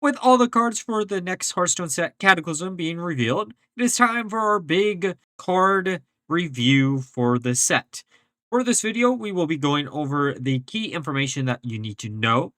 With all the cards for the next Hearthstone set Cataclysm being revealed, it is time for our big card review for the set. For this video, we will be going over the key information that you need to know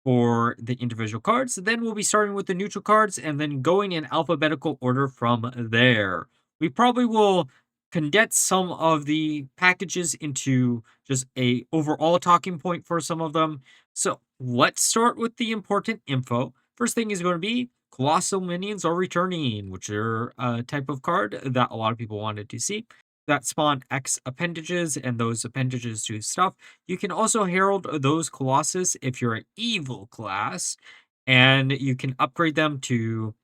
for the individual cards. Then we'll be starting with the neutral cards and then going in alphabetical order from there. We probably will condense some of the packages into just a overall talking point for some of them. So let's start with the important info. First thing is going to be Colossal Minions are returning, which are a type of card that a lot of people wanted to see that spawn X appendages, and those appendages do stuff. You can also herald those Colossus if you're an evil class, and you can upgrade them to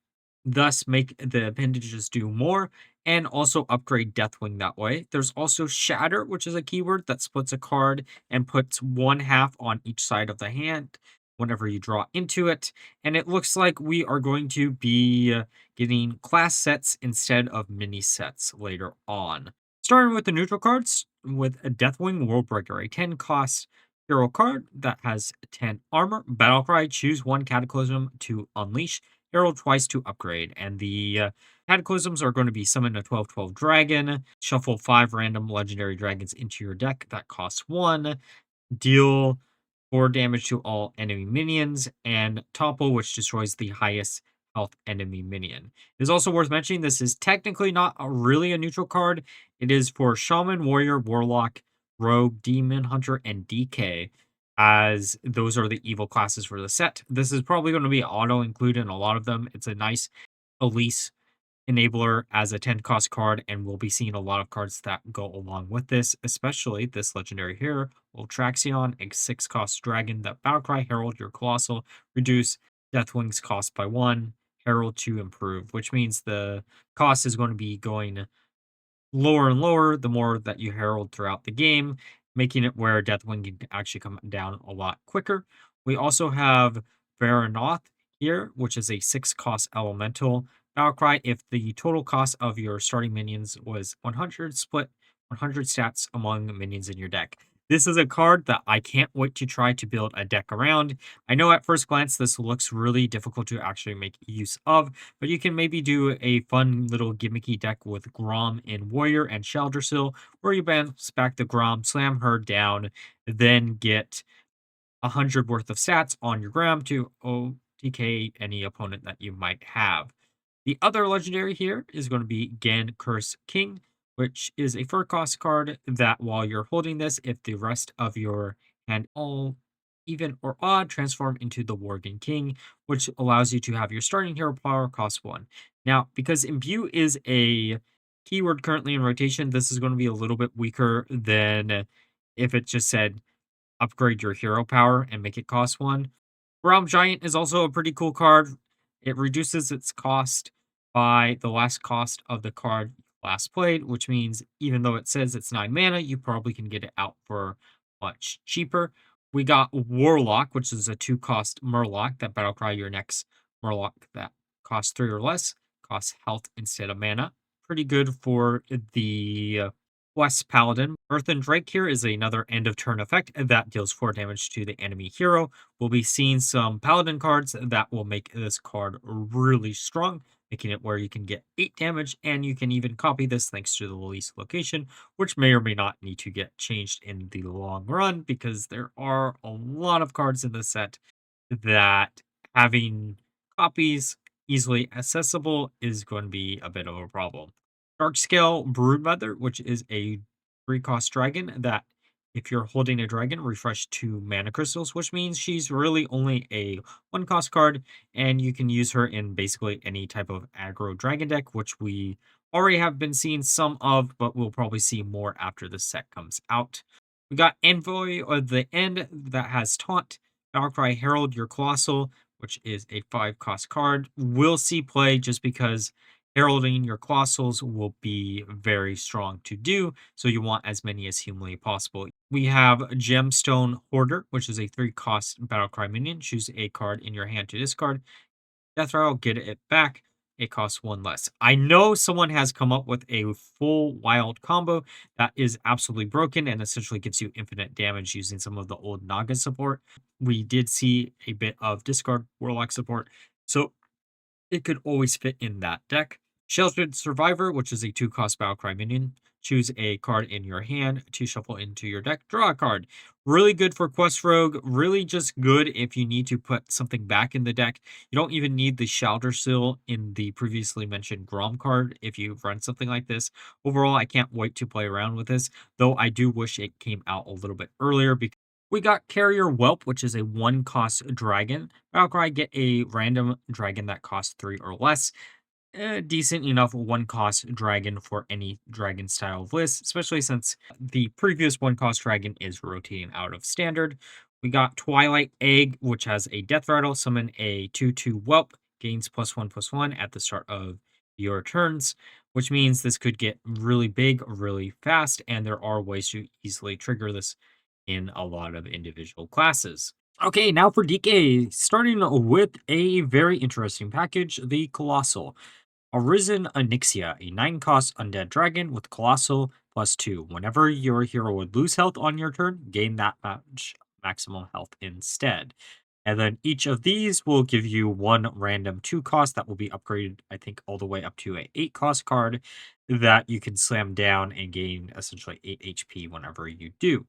thus make the appendages do more, and also upgrade Deathwing that way. There's also Shatter, which is a keyword that splits a card and puts one half on each side of the hand whenever you draw into it. And it looks like we are going to be getting class sets instead of mini sets later on. Starting with the neutral cards, with a Deathwing Worldbreaker, a 10 cost hero card that has 10 armor. Battlecry, choose one Cataclysm to unleash. Herald twice to upgrade. And the Cataclysms are going to be summon a 12/12 dragon, shuffle 5 random legendary dragons into your deck that costs 1, deal 4 damage to all enemy minions, and topple, which destroys the highest health enemy minion. It is also worth mentioning this is technically not really a neutral card. It is for Shaman, Warrior, Warlock, Rogue, Demon Hunter, and DK, as those are the evil classes for the set. This is probably going to be auto included in a lot of them. It's a nice Elise enabler as a 10 cost card, and we'll be seeing a lot of cards that go along with this, especially this legendary here, Ultraxion, a 6 cost dragon that Battlecry, Herald your Colossal, reduce Deathwing's cost by 1, Herald to improve, which means the cost is going to be going lower and lower the more that you herald throughout the game, making it where Deathwing can actually come down a lot quicker. We also have Varanoth here, which is a 6 cost elemental. Battlecry, if the total cost of your starting minions was 100, split 100 stats among minions in your deck. This is a card that I can't wait to try to build a deck around. I know at first glance this looks really difficult to actually make use of, but you can maybe do a fun little gimmicky deck with Grom in Warrior and Shaldersil, where you bounce back the Grom, slam her down, then get 100 worth of stats on your Grom to OTK any opponent that you might have. The other legendary here is going to be Gan Curse King, which is a 4 cost card that while you're holding this, if the rest of your hand all even or odd, transform into the Worgen King, which allows you to have your starting hero power cost 1. Now, because Imbue is a keyword currently in rotation, this is going to be a little bit weaker than if it just said upgrade your hero power and make it cost 1. Realm Giant is also a pretty cool card. It reduces its cost by the last cost of the card last played, which means even though it says it's 9 mana, you probably can get it out for much cheaper. We got Warlock, which is a 2 cost Murloc that Battlecry your next Murloc that costs 3 or less, costs health instead of mana. Pretty good for the West Paladin. Earthen Drake here is another end of turn effect that deals 4 damage to the enemy hero. We'll be seeing some Paladin cards that will make this card really strong, making it where you can get 8 damage, and you can even copy this thanks to the release location, which may or may not need to get changed in the long run, because there are a lot of cards in this set that having copies easily accessible is going to be a bit of a problem. Darkscale Broodmother, which is a 3 cost dragon that if you're holding a dragon, refresh 2 mana crystals, which means she's really only a 1 cost card, and you can use her in basically any type of aggro dragon deck, which we already have been seeing some of, but we'll probably see more after the set comes out. We got Envoy of the End that has Taunt, Battlecry Herald, your Colossal, which is a 5 cost card. We'll see play just because heralding your Colossals will be very strong to do, so you want as many as humanly possible. We have Gemstone Hoarder, which is a 3 cost Battlecry minion. Choose a card in your hand to discard. Death Rattle, get it back. it costs 1 less. I know someone has come up with a full wild combo that is absolutely broken and essentially gives you infinite damage using some of the old Naga support. We did see a bit of discard Warlock support, so it could always fit in that deck. Sheltered Survivor, which is a 2-cost Battlecry minion. Choose a card in your hand to shuffle into your deck. Draw a card. Really good for Quest Rogue. Really just good if you need to put something back in the deck. You don't even need the Shelter Seal in the previously mentioned Grom card if you run something like this. Overall, I can't wait to play around with this, though I do wish it came out a little bit earlier because we got Carrier Whelp, which is a 1-cost dragon. Battlecry, get a random dragon that costs 3 or less. Decent enough 1-cost dragon for any dragon style of list, especially since the previous 1-cost dragon is rotating out of standard. We got Twilight Egg, which has a death rattle. Summon a 2/2 Whelp, gains +1/+1 at the start of your turns, which means this could get really big really fast, and there are ways to easily trigger this in a lot of individual classes. Okay, now for DK, starting with a very interesting package, the Colossal. Arisen Onyxia, a 9-cost undead dragon with Colossal +2. Whenever your hero would lose health on your turn, gain that much maximum health instead. And then each of these will give you one random 2-cost that will be upgraded, I think, all the way up to a 8-cost card that you can slam down and gain essentially 8 HP whenever you do.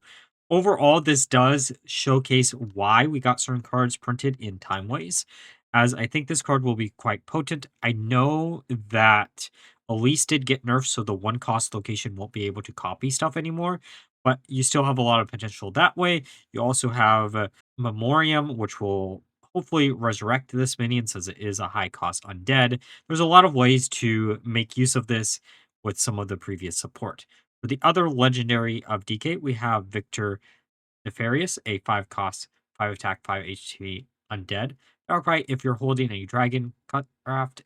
Overall, this does showcase why we got certain cards printed in Timeways, as I think this card will be quite potent. I know that Elise did get nerfed, so the 1-cost location won't be able to copy stuff anymore, but you still have a lot of potential that way. You also have Memoriam, which will hopefully resurrect this minion since it is a high-cost undead. There's a lot of ways to make use of this with some of the previous support. For the other legendary of DK, we have Victor Nefarious, a 5-cost, 5 attack, 5 HP undead. Outright, if you're holding a dragon, craft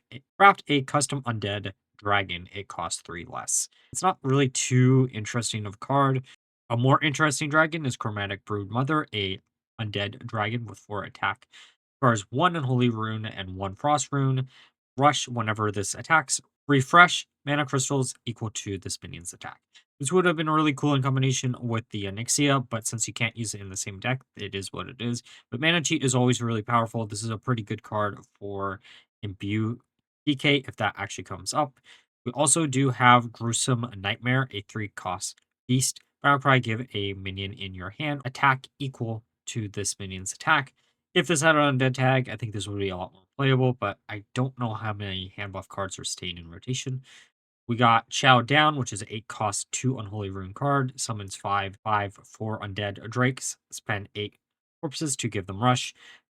a custom undead dragon. It costs 3 less. It's not really too interesting of a card. A more interesting dragon is Chromatic Brood Mother, a undead dragon with 4 attack. Scars 1 Unholy Rune and 1 Frost Rune. Rush whenever this attacks. Refresh mana crystals equal to this minion's attack. This would have been really cool in combination with the Onyxia, but since you can't use it in the same deck, it is what it is. But Mana Cheat is always really powerful. This is a pretty good card for Imbue DK if that actually comes up. We also do have Gruesome Nightmare, a 3-cost beast. Battlecry, give a minion in your hand attack equal to this minion's attack. If this had an undead tag, I think this would be a lot more playable, but I don't know how many hand buff cards are staying in rotation. We got Chow Down, which is an 8-cost 2 Unholy Rune card. Summons 4 undead drakes. Spend 8 corpses to give them rush.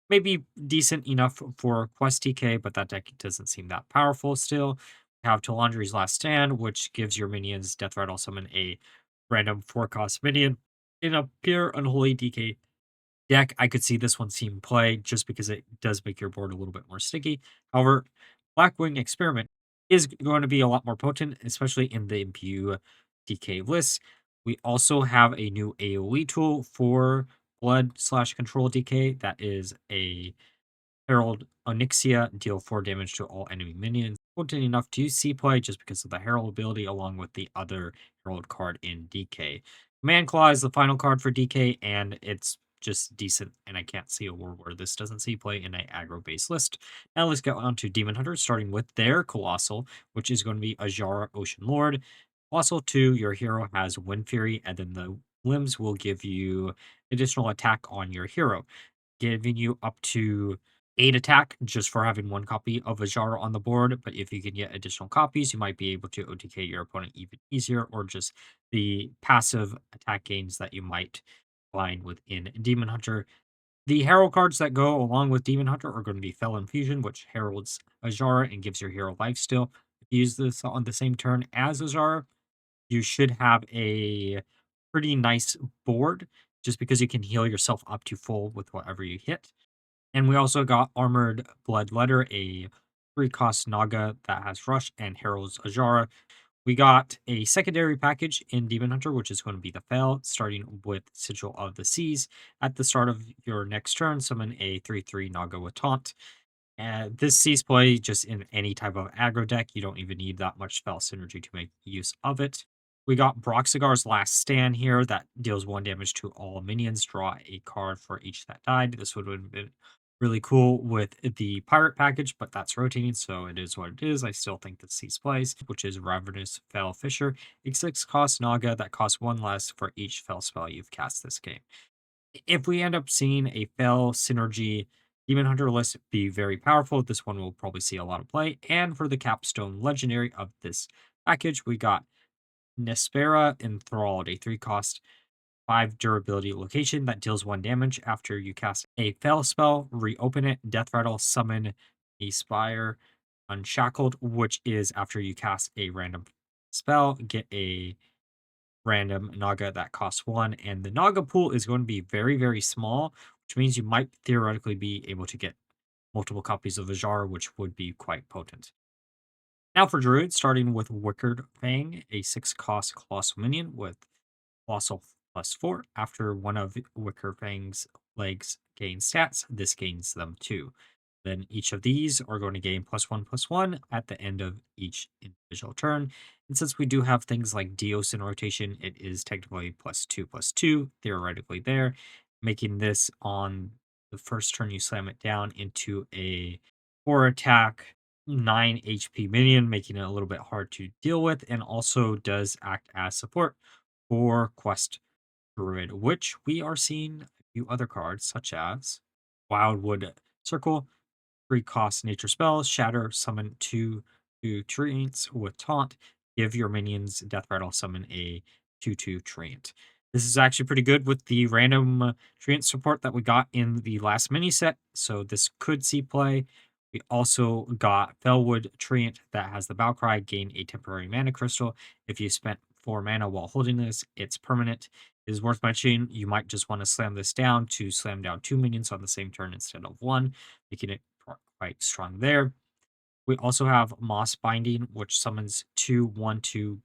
Maybe decent enough for Quest TK, but that deck doesn't seem that powerful still. We have Talandri's Last Stand, which gives your minions Death Rattle summon a random 4-cost minion. In a pure Unholy DK deck, I could see this one seeing play just because it does make your board a little bit more sticky. However, Blackwing Experiment is going to be a lot more potent, especially in the Imbue DK list. We also have a new AoE tool for Blood/Control DK that is a Herald Onyxia, deal 4 damage to all enemy minions. Potent enough to see play just because of the Herald ability along with the other Herald card in DK. Man Claw is the final card for DK, and it's just decent, and I can't see a world where this doesn't see play in an aggro-based list. Now let's go on to Demon Hunters, starting with their Colossal, which is going to be Azshara Ocean Lord. Colossal 2, your hero has Wind Fury, and then the limbs will give you additional attack on your hero, giving you up to 8 attack just for having 1 copy of Azshara on the board, but if you can get additional copies, you might be able to OTK your opponent even easier, or just the passive attack gains that you might find within Demon Hunter. The Herald cards that go along with Demon Hunter are going to be Felon Fusion, which heralds Azshara and gives your hero lifesteal. If you use this on the same turn as Azshara, you should have a pretty nice board, just because you can heal yourself up to full with whatever you hit. And we also got Armored Bloodletter, a 3-cost Naga that has Rush and heralds Azshara. We got a secondary package in Demon Hunter, which is going to be the Fel, starting with Sigil of the Seas. At the start of your next turn, summon a 3/3 Naga with Taunt. This sees play just in any type of aggro deck. You don't even need that much spell synergy to make use of it. We got Broxigar's Last Stand here that deals 1 damage to all minions. Draw a card for each that died. This would have been really cool with the pirate package, but that's rotating, so it is what it is. I still think that sees plays, which is Ravenous Fell Fisher, a 6-cost Naga that costs 1 less for each fell spell you've cast this game. If we end up seeing a fell synergy Demon Hunter list be very powerful, this one will probably see a lot of play. And for the capstone legendary of this package, we got Nespera Enthralled, a 3-cost 5 durability location that deals 1 damage after you cast a fell spell, reopen it, death rattle, summon a spire unshackled, which is after you cast a random spell, get a random Naga that costs 1, and the Naga pool is going to be very, very small, which means you might theoretically be able to get multiple copies of Azshara, which would be quite potent. Now for Druid, starting with Wickerfang, a 6-cost Colossal Minion with Colossal +4. After one of Wickerfang's legs gains stats, this gains them too. Then each of these are going to gain +1/+1 at the end of each individual turn. And since we do have things like Dios in rotation, it is technically +2/+2, theoretically there, making this on the first turn you slam it down into a 4 attack, 9 HP minion, making it a little bit hard to deal with, and also does act as support for Quest Druid, which we are seeing a few other cards, such as Wildwood Circle, 3-cost nature spells, shatter, summon 2/2 treants with taunt, give your minions death rattle, summon a 2/2 treant. This is actually pretty good with the random treant support that we got in the last mini set, so this could see play. We also got Fellwood Treant that has the Balcry, gain a temporary mana crystal. If you spent 4 mana while holding this, it's permanent. It is worth mentioning, you might just want to slam this down to slam down 2 minions on the same turn instead of 1, making it quite strong there. We also have Moss Binding, which summons 2/1/2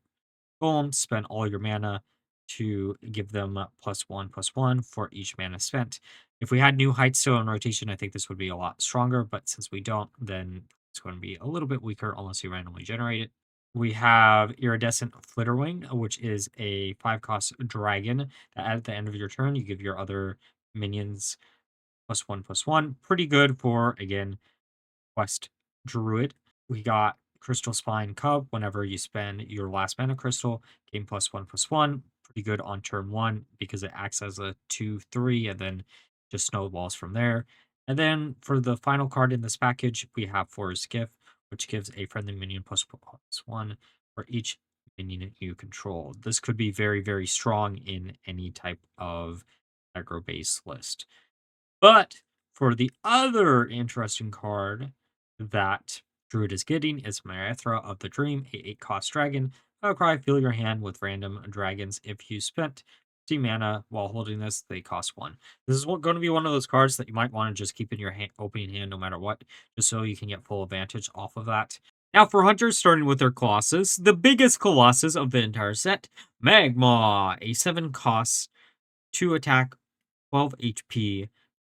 golems. Spend all your mana to give them +1/+1 for each mana spent. If we had new Hearthstone in rotation, I think this would be a lot stronger, but since we don't, then it's going to be a little bit weaker unless you randomly generate it. We have Iridescent Flitterwing, which is a 5-cost dragon that at the end of your turn, you give your other minions +1/+1. Pretty good for, again, Quest Druid. We got Crystal Spine Cub. Whenever you spend your last mana crystal, gain +1/+1. Pretty good on turn 1 because it acts as a 2/3 and then just snowballs from there. And then for the final card in this package, we have Forest Gift, which gives a friendly minion +1 for each minion you control. This could be very, very strong in any type of aggro base list. But for the other interesting card that Druid is getting is Myethra of the Dream, a 8-cost dragon. Cry, fill your hand with random dragons. If you spent 50 mana while holding this, they cost 1. This is going to be one of those cards that you might want to just keep in your opening hand no matter what, just so you can get full advantage off of that. Now for hunters, starting with their Colossus, the biggest Colossus of the entire set, Magmaw, a 7-cost, 2-attack, 12 HP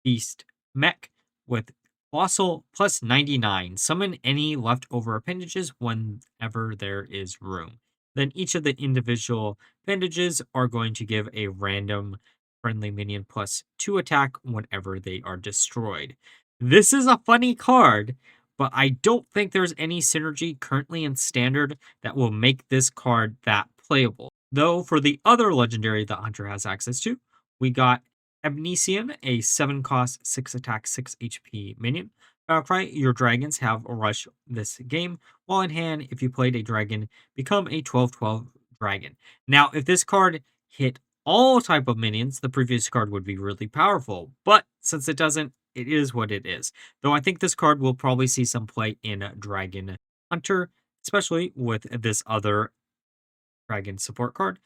beast mech with Colossal +99. Summon any leftover appendages whenever there is room. Then each of the individual appendages are going to give a random friendly minion +2 attack whenever they are destroyed. This is a funny card, but I don't think there's any synergy currently in standard that will make this card that playable. Though for the other legendary that Hunter has access to, we got Amnesian, a 7-cost, 6-attack, 6 HP minion. Valkyrie, your dragons have rush this game. While in hand, if you played a dragon, become a 12/12 dragon. Now, if this card hit all type of minions, the previous card would be really powerful. But since it doesn't, it is what it is. Though I think this card will probably see some play in Dragon Hunter, especially with this other dragon support card.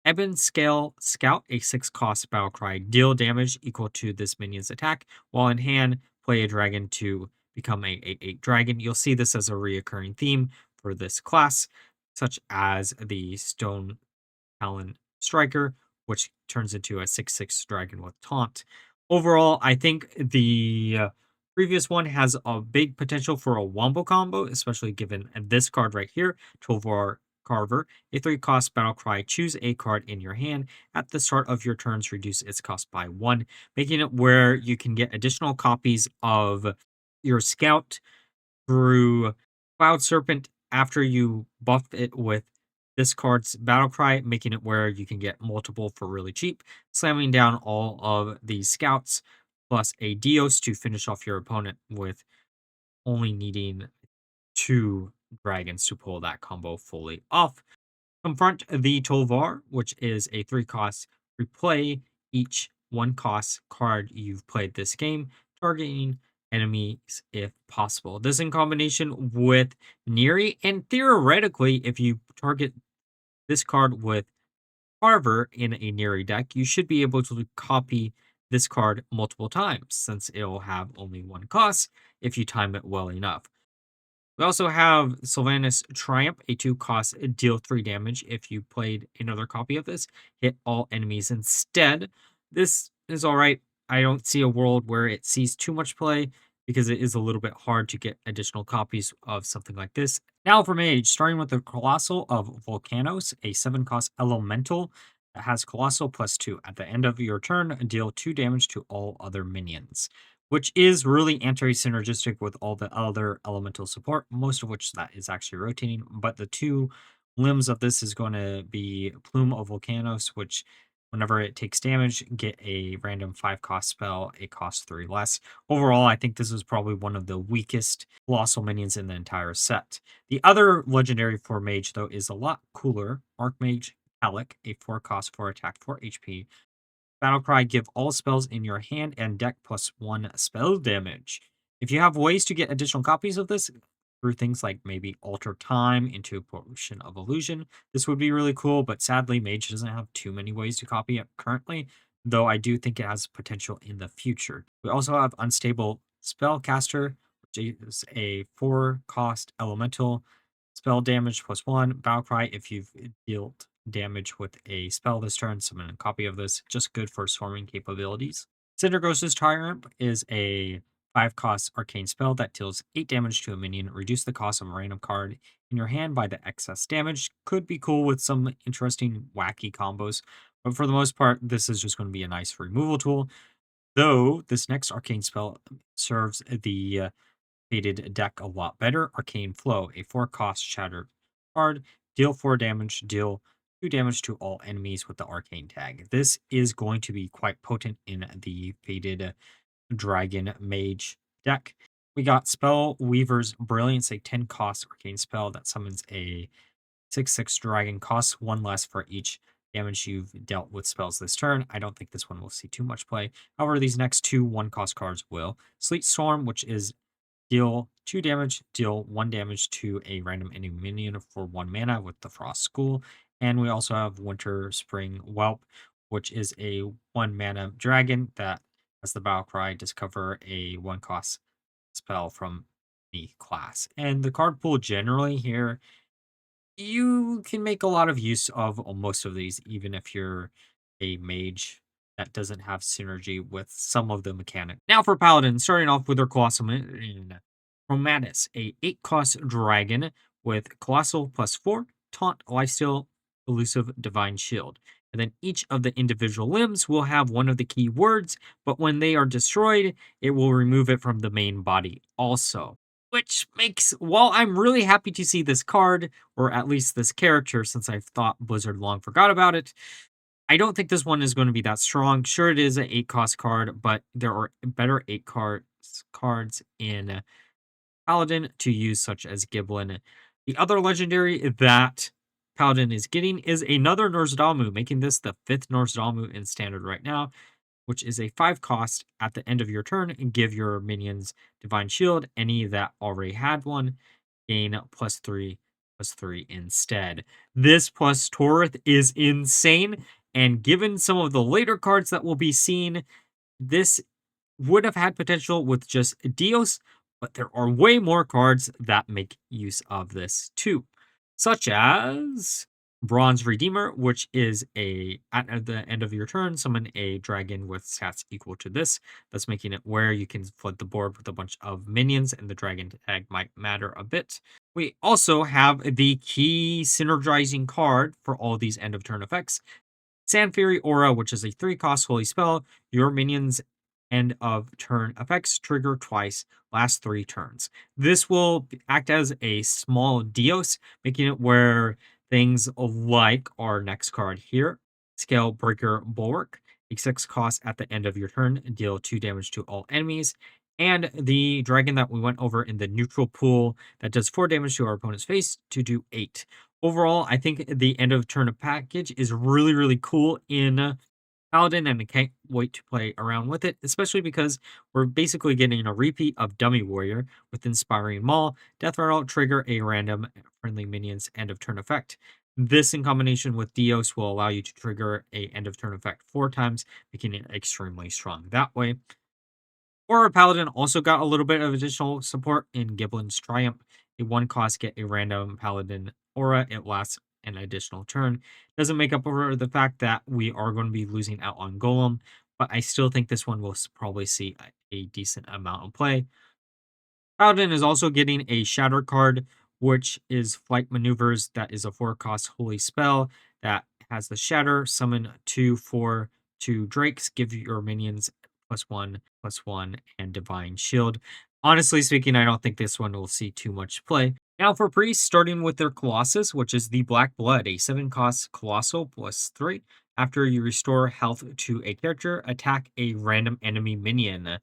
Ebon Scale Scout, a 6-cost Battlecry. Deal damage equal to this minion's attack. While in hand, play a dragon to become a 8/8 dragon. You'll see this as a reoccurring theme for this class, such as the Stone Talon Striker, which turns into a 6/6 dragon with taunt. Overall, I think the Previous one has a big potential for a wombo combo, especially given this card right here, Tolvar Carver, a 3-cost battle cry. Choose a card in your hand at the start of your turns, reduce its cost by 1, making it where you can get additional copies of your scout through Cloud Serpent after you buff it with this card's battle cry, making it where you can get multiple for really cheap, slamming down all of these scouts plus a Dios to finish off your opponent with only needing 2 dragons to pull that combo fully off. Confront the Tolvar, which is a 3-cost. Replay each 1-cost card you've played this game, targeting enemies if possible. This in combination with Neri, and theoretically, if you target this card with Carver in a Neri deck, you should be able to copy this card multiple times, since it will have only 1 cost if you time it well enough. We also have Sylvanas Triumph, a 2-cost, deal 3 damage if you played another copy of this. Hit all enemies instead. This is alright. I don't see a world where it sees too much play because it is a little bit hard to get additional copies of something like this. Now for Mage, starting with the Colossal of Vulcanos, a 7-cost elemental that has Colossal +2. At the end of your turn, deal 2 damage to all other minions, which is really anti-synergistic with all the other elemental support, most of which that is actually rotating. But the 2 limbs of this is going to be Plume of Vulcanos, which whenever it takes damage, get a random 5-cost spell, it costs 3 less. Overall, I think this is probably one of the weakest Colossal Minions in the entire set. The other legendary for Mage, though, is a lot cooler. Archmage Alec, a 4-cost, 4 attack, 4 HP. Battlecry, give all spells in your hand and deck +1 spell damage. If you have ways to get additional copies of this through things like maybe alter time into Potion of Illusion, this would be really cool, but sadly, Mage doesn't have too many ways to copy it currently, though I do think it has potential in the future. We also have Unstable Spellcaster, which is a 4-cost elemental. Spell damage +1. Battlecry, if you've dealt damage with a spell this turn, summon a copy of this. Just good for swarming capabilities. Cinderghost's Triumph is a 5-cost arcane spell that deals 8 damage to a minion. Reduce the cost of a random card in your hand by the excess damage. Could be cool with some interesting, wacky combos. But for the most part, this is just going to be a nice removal tool. Though this next arcane spell serves the faded deck a lot better. Arcane Flow, a 4-cost shattered card. Deal 4 damage, deal 2 damage to all enemies with the arcane tag. This is going to be quite potent in the faded dragon mage deck. We got Spell Weaver's Brilliance, a 10-cost arcane spell that summons a 6/6 dragon, costs 1 less for each damage you've dealt with spells this turn. I don't think this one will see too much play. However, these next 2 1-cost cards will. Sleet Storm, which is deal 2 damage, deal 1 damage to a random enemy minion for 1 mana with the Frost School. And we also have Winter Spring Whelp, which is a 1 mana dragon that has the battle cry, discover a 1-cost spell from any class. And the card pool generally here, you can make a lot of use of most of these, even if you're a mage that doesn't have synergy with some of the mechanics. Now for Paladin, starting off with their Colossal Minion, Chromatus, a 8-cost dragon with Colossal +4, Taunt, Lifesteal, Elusive, Divine Shield. And then each of the individual limbs will have one of the key words, but when they are destroyed, it will remove it from the main body also. Which makes, while I'm really happy to see this card, or at least this character, since I thought Blizzard long forgot about it, I don't think this one is going to be that strong. Sure, it is an 8-cost card, but there are better 8-cards in Paladin to use, such as Giblin. The other legendary that Paladin is getting is another Nozdalmu, making this the 5th Nozdalmu in Standard right now, which is a 5-cost. At the end of your turn, and give your minions Divine Shield. Any that already had one, gain +3/+3 instead. This plus Torith is insane, and given some of the later cards that will be seen, this would have had potential with just Dios, but there are way more cards that make use of this too, such as Bronze Redeemer, which is at the end of your turn, summon a dragon with stats equal to this. That's making it where you can flood the board with a bunch of minions, and the dragon tag might matter a bit. We also have the key synergizing card for all these end of turn effects. Sand Fury Aura, which is a 3-cost holy spell. Your minions end of turn effects trigger twice, last 3 turns. This will act as a small Dios, making it where things like our next card here, Scale Breaker Bulwark, a 6 cost at the end of your turn, deal 2 damage to all enemies. And the dragon that we went over in the neutral pool that does 4 damage to our opponent's face to do 8. Overall, I think the end of turn package is really, really cool in Paladin, and I can't wait to play around with it, especially because we're basically getting a repeat of Dummy Warrior with Inspiring Maul. Death Rattle, trigger a random friendly minion's end of turn effect. This, in combination with Dios, will allow you to trigger a end of turn effect 4 times, making it extremely strong that way. Or Paladin also got a little bit of additional support in Giblin's Triumph. A 1-cost get a random Paladin aura. It lasts an additional turn. Doesn't make up for the fact that we are going to be losing out on Golem, but I still think this one will probably see a decent amount of play. Paladin is also getting a Shatter card, which is Flight Maneuvers. That is a 4-cost holy spell that has the Shatter. Summon 2/4/2 Drakes. Give your minions +1/+1 and Divine Shield. Honestly speaking, I don't think this one will see too much play. Now for priests, starting with their Colossus, which is the Black Blood, a 7-cost Colossal +3. After you restore health to a character, attack a random enemy minion.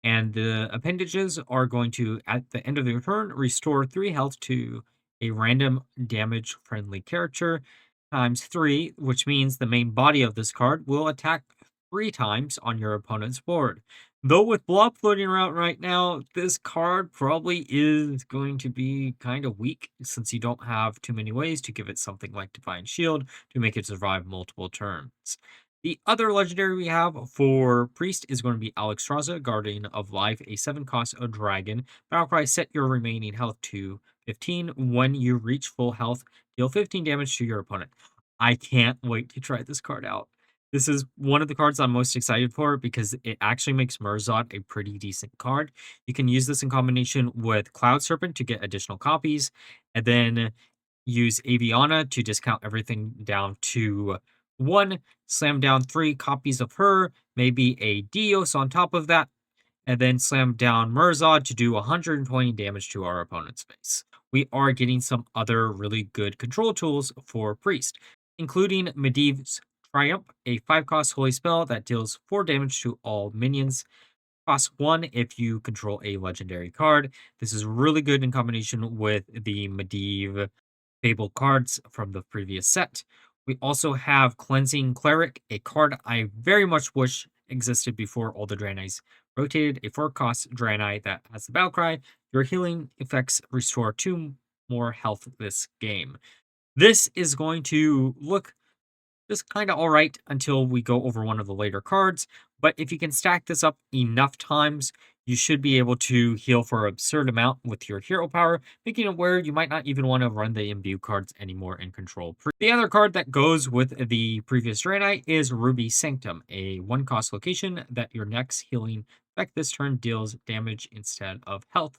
And the appendages are going to, at the end of your turn, restore 3 health to a random damage friendly character times 3, which means the main body of this card will attack 3 times on your opponent's board. Though with Blob floating around right now, this card probably is going to be kind of weak since you don't have too many ways to give it something like Divine Shield to make it survive multiple turns. The other legendary we have for Priest is going to be Alexstrasza, Guardian of Life, a 7-cost dragon. Battlecry, set your remaining health to 15. When you reach full health, deal 15 damage to your opponent. I can't wait to try this card out. This is one of the cards I'm most excited for because it actually makes Murzad a pretty decent card. You can use this in combination with Cloud Serpent to get additional copies, and then use Aviana to discount everything down to 1, slam down 3 copies of her, maybe a Dios on top of that, and then slam down Murzad to do 120 damage to our opponent's face. We are getting some other really good control tools for Priest, including Medivh's Triumph, a 5-cost holy spell that deals 4 damage to all minions. Cost 1 if you control a legendary card. This is really good in combination with the Medivh Fable cards from the previous set. We also have Cleansing Cleric, a card I very much wish existed before all the Draenei's rotated. A 4-cost Draenei that has the battle cry. Your healing effects restore 2 more health this game. This is going to look just kind of all right until we go over one of the later cards. But if you can stack this up enough times, you should be able to heal for an absurd amount with your hero power, making it where you might not even want to run the imbue cards anymore in control. The other card that goes with the previous Draenei is Ruby Sanctum, a 1-cost location that your next healing effect this turn deals damage instead of health,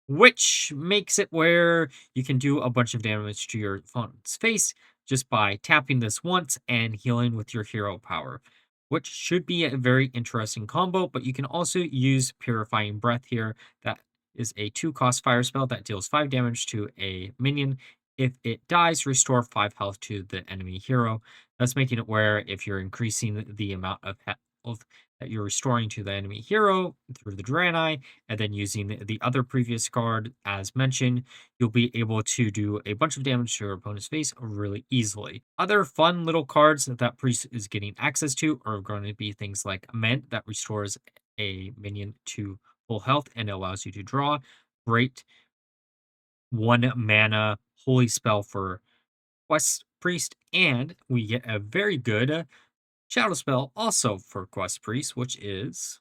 which makes it where you can do a bunch of damage to your opponent's face just by tapping this once and healing with your hero power, which should be a very interesting combo. But you can also use Purifying Breath here. That is a 2-cost fire spell that deals 5 damage to a minion. If it dies, restore 5 health to the enemy hero. That's making it where if you're increasing the amount of health that you're restoring to the enemy hero through the Draenei, and then using the other previous card as mentioned, you'll be able to do a bunch of damage to your opponent's face really easily. Other fun little cards that Priest is getting access to are going to be things like Ment, that restores a minion to full health and allows you to draw. Great 1-mana holy spell for Quest Priest, and we get a very good shadow spell also for Quest Priest, which is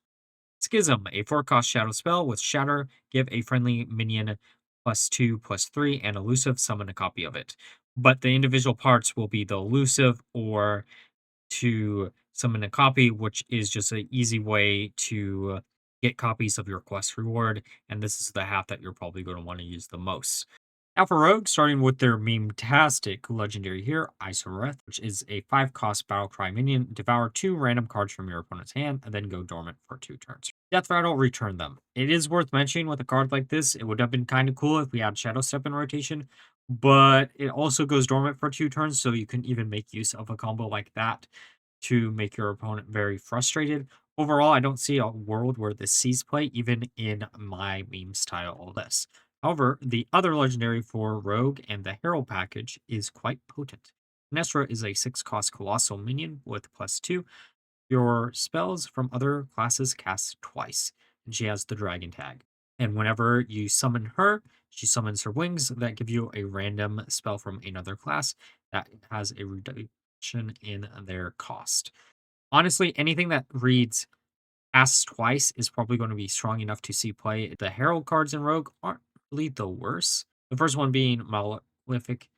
Schism, a 4-cost shadow spell with Shatter. Give a friendly minion +2/+3 and elusive, summon a copy of it. but the individual parts will be the elusive or to summon a copy, which is just an easy way to get copies of your quest reward. And this is the half that you're probably going to want to use the most. Now for Rogue, starting with their meme-tastic legendary here, Azshara, which is a 5-cost Battlecry minion. Devour 2 random cards from your opponent's hand, and then go dormant for 2 turns. Death Rattle, return them. It is worth mentioning with a card like this, it would have been kind of cool if we had Shadow Step in rotation, but it also goes dormant for 2 turns, so you can even make use of a combo like that to make your opponent very frustrated. Overall, I don't see a world where this sees play, even in my meme style list. However, the other legendary for Rogue and the Herald package is quite potent. Nestra is a 6-cost Colossal Minion with +2. Your spells from other classes cast twice, and she has the Dragon tag. And whenever you summon her, she summons her wings that give you a random spell from another class that has a reduction in their cost. Honestly, anything that reads asks twice is probably going to be strong enough to see play. The Herald cards in Rogue aren't really the worst. The first one being Malefic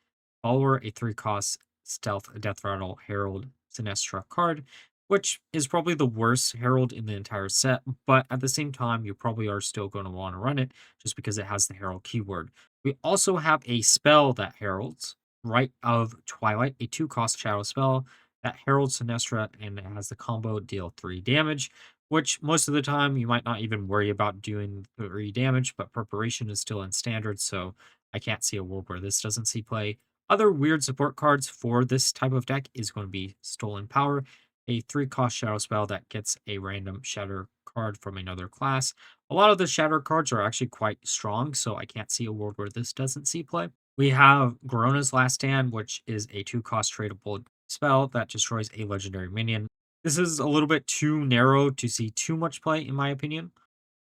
Follower, a 3-cost Stealth Death Rattle Herald Sinestra card, which is probably the worst Herald in the entire set, but at the same time, you probably are still going to want to run it just because it has the Herald keyword. We also have a spell that heralds Rite of Twilight, a 2-cost shadow spell that heralds Sinestra and it has the combo deal 3 damage, which most of the time you might not even worry about doing 3 damage, but preparation is still in standard, so I can't see a world where this doesn't see play. Other weird support cards for this type of deck is going to be Stolen Power, a 3-cost shadow spell that gets a random shatter card from another class. A lot of the shatter cards are actually quite strong, so I can't see a world where this doesn't see play. We have Gorona's Last Stand, which is a 2-cost tradable spell that destroys a legendary minion. This is a little bit too narrow to see too much play, in my opinion.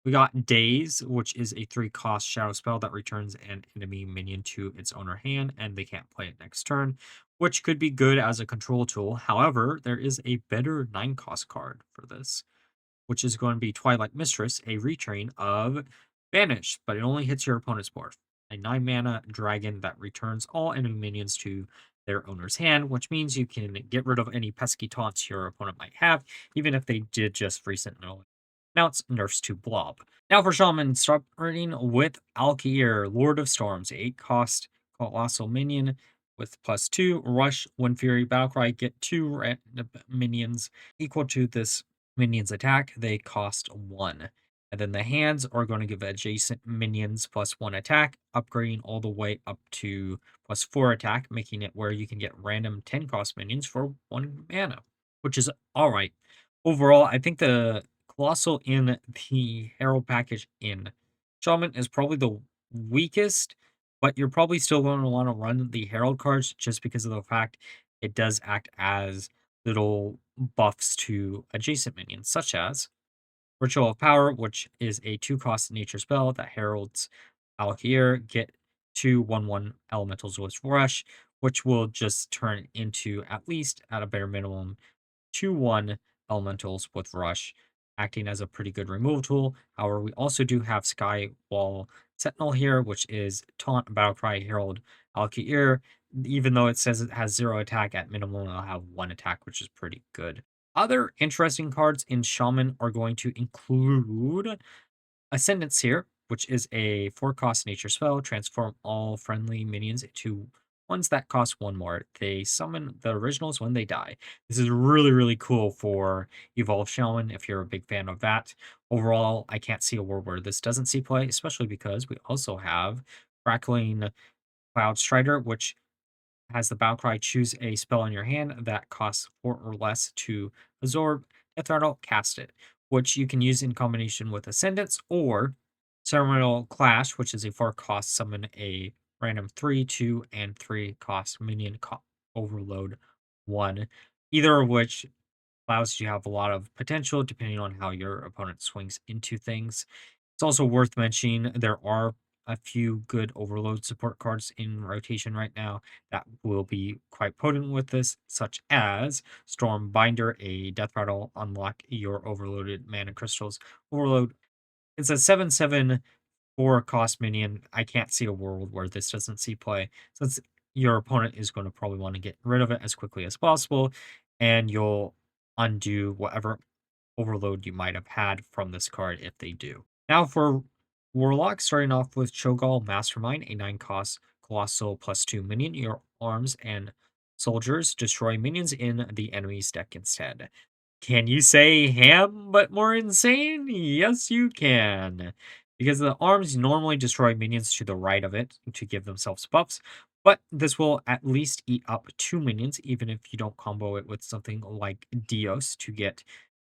We got Daze, which is a 3-cost shadow spell that returns an enemy minion to its owner hand, and they can't play it next turn, which could be good as a control tool. However, there is a better 9-cost card for this, which is going to be Twilight Mistress, a retrain of Vanish, but it only hits your opponent's board. A 9-mana dragon that returns all enemy minions to their owner's hand, which means you can get rid of any pesky taunts your opponent might have, even if they did just recently. Now it's nerfs to Blob. Now for Shaman, starting with Alkir, Lord of Storms, 8-cost Colossal Minion with +2. Rush, Wind Fury, Battlecry, get 2 random minions equal to this minion's attack. They cost 1. And then the hands are going to give adjacent minions +1 attack, upgrading all the way up to +4 attack, making it where you can get random 10-cost minions for 1 mana, which is alright. Overall, I think the Colossal in the Herald package in Shaman is probably the weakest, but you're probably still going to want to run the Herald cards just because of the fact it does act as little buffs to adjacent minions, such as Ritual of Power, which is a 2-cost nature spell that heralds Alkir, get 2 1/1 elementals with Rush, which will just turn into, at least at a bare minimum, 2/1 elementals with Rush, acting as a pretty good removal tool. However, we also do have Sky Wall Sentinel here, which is Taunt, Battlecry, Herald, Alkir. Even though it says it has 0 attack, at minimum it'll have 1 attack, which is pretty good. Other interesting cards in Shaman are going to include Ascendance here, which is a 4-cost nature spell. Transform all friendly minions into ones that cost 1 more. They summon the originals when they die. This is really, really cool for Evolved Shaman if you're a big fan of that. Overall, I can't see a world where this doesn't see play, especially because we also have Crackling Cloud Strider, which has the Battlecry, choose a spell in your hand that costs 4 or less to absorb, Death Rattle, cast it, which you can use in combination with Ascendance or Ceremonial Clash, which is a 4-cost summon a random 3, 2, and 3-cost minion overload 1, either of which allows you to have a lot of potential depending on how your opponent swings into things. It's also worth mentioning there are a few good overload support cards in rotation right now that will be quite potent with this, such as Storm Binder, a death rattle, unlock your overloaded mana crystals. Overload, it's a 7/7 4-cost minion. I can't see a world where this doesn't see play. Since your opponent is going to probably want to get rid of it as quickly as possible, and you'll undo whatever overload you might have had from this card if they do. Now for Warlock, starting off with Chogall Mastermind, a 9 cost Colossal +2 minion. Your arms and soldiers destroy minions in the enemy's deck instead. Can you say ham but more insane? Yes, you can. Because the arms normally destroy minions to the right of it to give themselves buffs, but this will at least eat up 2 minions, even if you don't combo it with something like Dios to get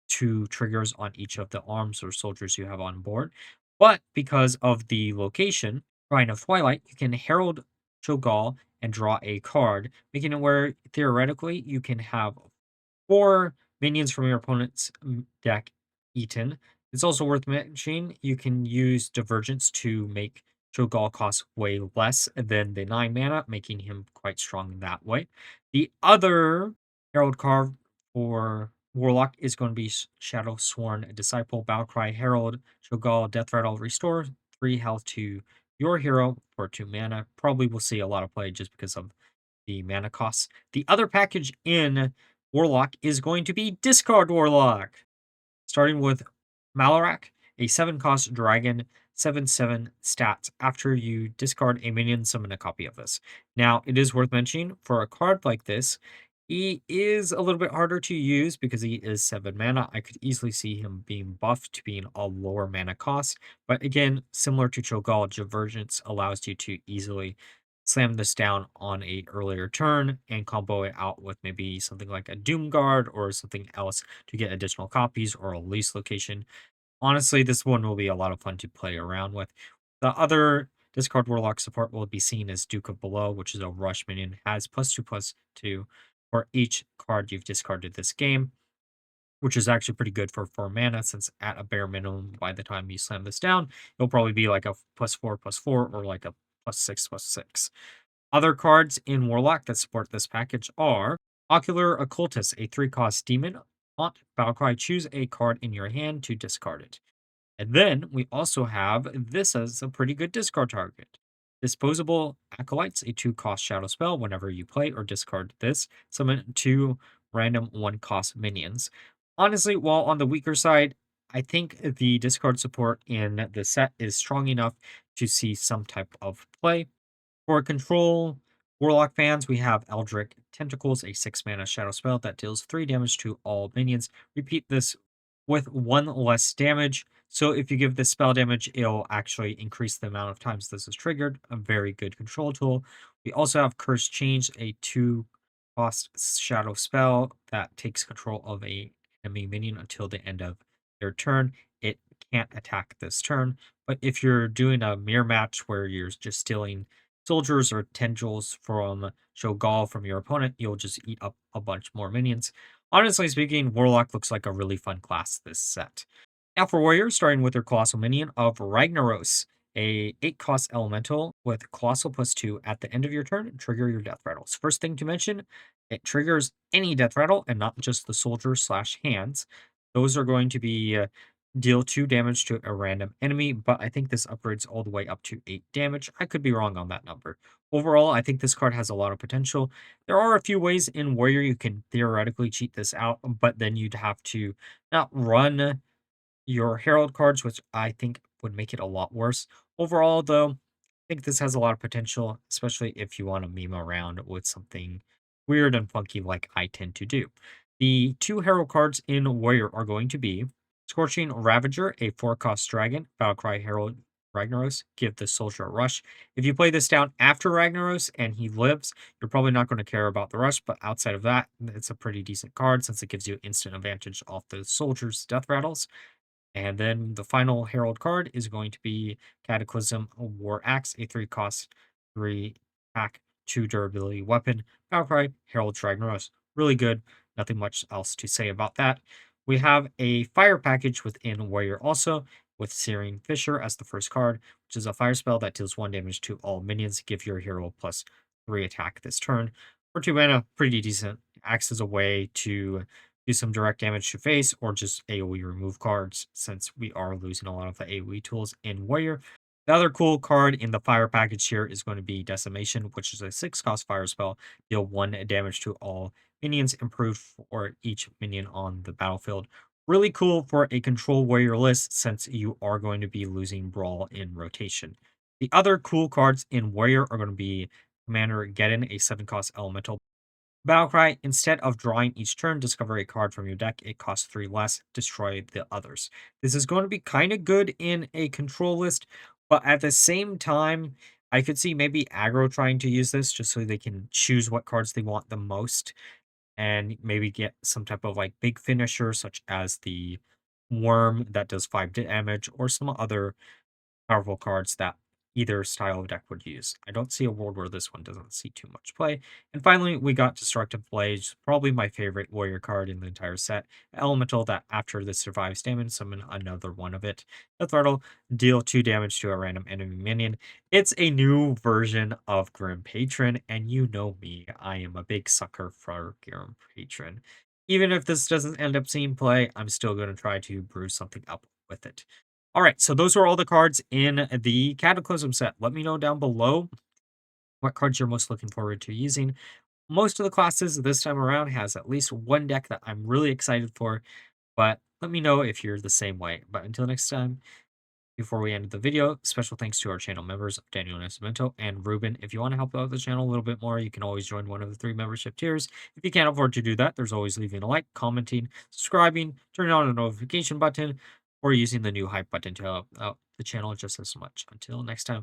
2 triggers on each of the arms or soldiers you have on board. But because of the location, Shrine of Twilight, you can Herald Chogall and draw a card, making it where theoretically you can have 4 minions from your opponent's deck eaten. It's also worth mentioning you can use Divergence to make Chogall cost way less than the 9 mana, making him quite strong that way. The other Herald card for Warlock is going to be Shadow Sworn Disciple, Battlecry Herald, Chogall, Death Rattle, restore 3 health to your hero for 2 mana. Probably will see a lot of play just because of the mana costs. The other package in Warlock is going to be Discard Warlock, starting with Malarak, a 7 cost dragon, 7/7 stats. After you discard a minion, summon a copy of this. Now, it is worth mentioning for a card like this, he is a little bit harder to use because he is 7 mana. I could easily see him being buffed to being a lower mana cost. But again, similar to Chogall, Divergence allows you to easily slam this down on a earlier turn and combo it out with maybe something like a Doom Guard or something else to get additional copies or a lease location. Honestly, this one will be a lot of fun to play around with. The other discard Warlock support will be seen as Duke of Below, which is a rush minion, has +2/+2 for each card you've discarded this game, which is actually pretty good for 4 mana, since at a bare minimum, by the time you slam this down, it'll probably be like a +4/+4 or like a +6/+6. Other cards in Warlock that support this package are Ocular Occultus, a 3-cost demon. Haunt Battlecry, choose a card in your hand to discard it. And then we also have this as a pretty good discard target. Disposable Acolytes, a 2-cost shadow spell. Whenever you play or discard this, summon 2 random 1-cost minions. Honestly, while on the weaker side, I think the discard support in the set is strong enough to see some type of play. For control Warlock fans, we have Eldritch Tentacles, a 6 mana shadow spell that deals 3 damage to all minions. Repeat this with 1 less damage. So if you give this spell damage, it'll actually increase the amount of times this is triggered. A very good control tool. We also have Curse Change, a 2-cost shadow spell that takes control of a enemy minion until the end of their turn. It can't attack this turn, but if you're doing a mirror match where you're just stealing soldiers or tendrils from Chogall from your opponent, you'll just eat up a bunch more minions. Honestly speaking, Warlock looks like a really fun class this set. Now for Warriors, starting with their Colossal Minion of Ragnaros, a 8-cost elemental with Colossal +2 at the end of your turn, trigger your death rattles. First thing to mention, it triggers any death rattle and not just the soldier/hands. Those are going to be deal 2 damage to a random enemy, but I think this upgrades all the way up to 8 damage. I could be wrong on that number. Overall, I think this card has a lot of potential. There are a few ways in Warrior you can theoretically cheat this out, but then you'd have to not run your Herald cards, which I think would make it a lot worse. Overall, though, I think this has a lot of potential, especially if you want to meme around with something weird and funky like I tend to do. The 2 Herald cards in Warrior are going to be Scorching Ravager, a 4-cost dragon. Battlecry Herald Ragnaros, give the soldier a rush. If you play this down after Ragnaros and he lives, you're probably not going to care about the rush, but outside of that, it's a pretty decent card since it gives you instant advantage off the soldier's death rattles. And then the final Herald card is going to be Cataclysm War Axe, a 3-cost, 3 attack, 2 durability weapon. Battlecry, Herald Ragnaros. Really good. Nothing much else to say about that. We have a fire package within Warrior also, with Searing Fissure as the first card, which is a fire spell that deals 1 damage to all minions. Give your hero +3 attack this turn. For 2 mana, pretty decent. Acts as a way to do some direct damage to face or just AoE remove cards, since we are losing a lot of the AoE tools in Warrior. The other cool card in the fire package here is going to be Decimation, which is a 6-cost fire spell. Deal 1 damage to all minions, improved for each minion on the battlefield. Really cool for a control warrior list since you are going to be losing Brawl in rotation. The other cool cards in Warrior are going to be Commander Geddon, a 7-cost elemental. Battlecry, instead of drawing each turn, discover a card from your deck. It costs 3 less, destroy the others. This is going to be kind of good in a control list, but at the same time, I could see maybe aggro trying to use this just so they can choose what cards they want the most and maybe get some type of like big finisher, such as the Worm that does 5 damage, or some other powerful cards that either style of deck would use. I don't see a world where this one doesn't see too much play. And finally, we got Destructive Blade, probably my favorite warrior card in the entire set. Elemental that after this survives damage, summon another one of it. The Throttle, deal 2 damage to a random enemy minion. It's a new version of Grim Patron, and you know me, I am a big sucker for Grim Patron. Even if this doesn't end up seeing play, I'm still going to try to brew something up with it. All right, so those are all the cards in the Cataclysm set. Let me know down below what cards you're most looking forward to using. Most of the classes this time around has at least one deck that I'm really excited for, but let me know if you're the same way. But until next time, before we end the video, special thanks to our channel members, Daniel Nascimento and Ruben. If you want to help out the channel a little bit more, you can always join one of the 3 membership tiers. If you can't afford to do that, there's always leaving a like, commenting, subscribing, turning on a notification button, or using the new hype button to help out the channel just as much. Until next time.